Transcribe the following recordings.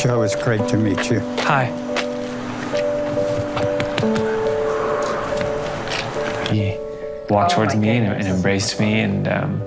Joe, it's great to meet you. Hi. He walked towards me and embraced me, and man.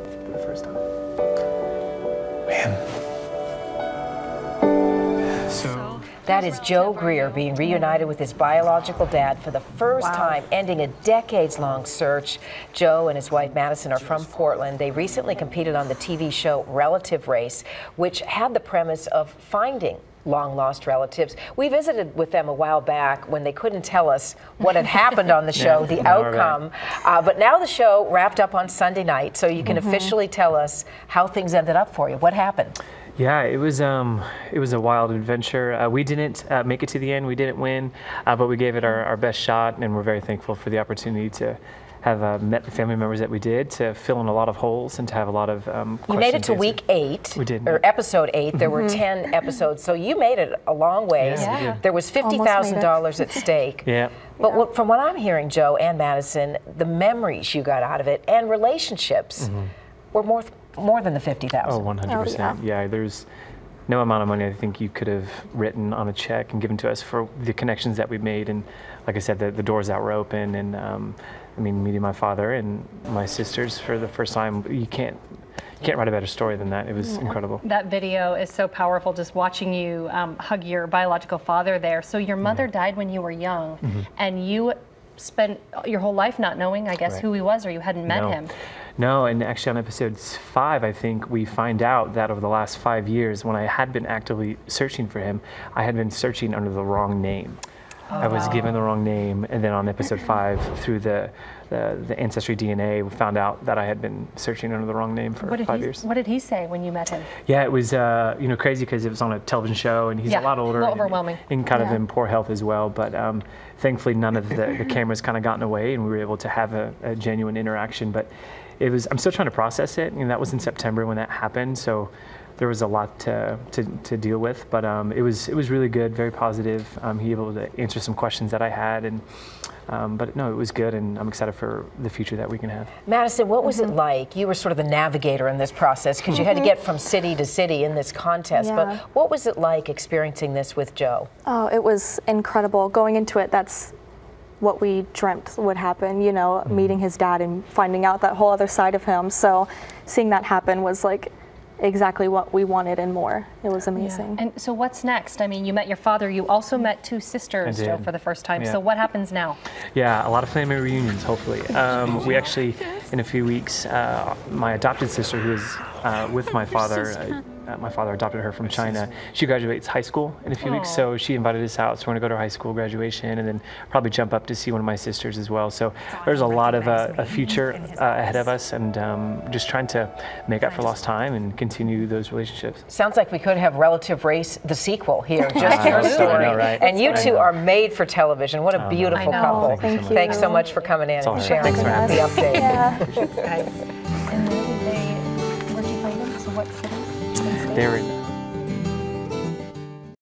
That is Joe Greer being reunited with his biological dad for the first time, ending a decades-long search. Joe and his wife Madison are from Portland. They recently competed on the TV show Relative Race, which had the premise of finding long-lost relatives. We visited with them a while back when they couldn't tell us what had happened on the show, the outcome. But now the show wrapped up on Sunday night, so you can officially tell us how things ended up for you. What happened? Yeah, it was a wild adventure. We didn't make it to the end. We didn't win, but we gave it our best shot, and we're very thankful for the opportunity to have met the family members that we did, to fill in a lot of holes and to have a lot of questions. You made it to week 8. We did. Or episode 8. There were 10 episodes, so you made it a long ways. Yeah. There was $50,000 at stake. Yeah. But from what I'm hearing, Joe and Madison, the memories you got out of it and relationships were more than the $50,000. Oh, 100%. Yeah, there's no amount of money I think you could have written on a check and given to us for the connections that we made. And like I said, the doors that were open, and I mean, meeting my father and my sisters for the first time, you can't write a better story than that. It was incredible. That video is so powerful, just watching you hug your biological father there. So your mother died when you were young, and you spent your whole life not knowing, I guess, who he was, or you hadn't met him. No, and actually on episode 5, I think we find out that over the last 5 years, when I had been actively searching for him, I had been searching under the wrong name. I was given the wrong name, and then on episode 5, through the Ancestry DNA, we found out that I had been searching under the wrong name for 5 years. What did he say when you met him? Yeah, it was crazy because it was on a television show, and he's a lot older, a little overwhelming, and kind of in poor health as well. But thankfully, none of the cameras kind of got in the way, and we were able to have a genuine interaction. But I'm still trying to process it. That was in September when that happened, so there was a lot to deal with, but it was really good, very positive. He able to answer some questions that I had, and but no, it was good, and I'm excited for the future that we can have. Madison, what was it like? You were sort of the navigator in this process because you had to get from city to city in this contest, but what was it like experiencing this with Joe? Oh, it was incredible. Going into it, that's what we dreamt would happen, meeting his dad and finding out that whole other side of him. So seeing that happen was like exactly what we wanted and more. It was amazing. And so what's next? I mean, you met your father, you also met 2 sisters, Joe, for the first time. So what happens now? Yeah, a lot of family reunions, hopefully. We actually, in a few weeks, my adopted sister, who is with my father, my father adopted her from China. She graduates high school in a few weeks, so she invited us out. So we're going to go to her high school graduation and then probably jump up to see one of my sisters as well. So there's a lot of a future ahead of us, and just trying to make up for lost time and continue those relationships. Sounds like we could have Relative Race, the sequel here, just your story. Know, right? And you two are made for television. What a beautiful couple. Thanks so much for coming in and sharing the update. And where'd you find them? So what city? They're in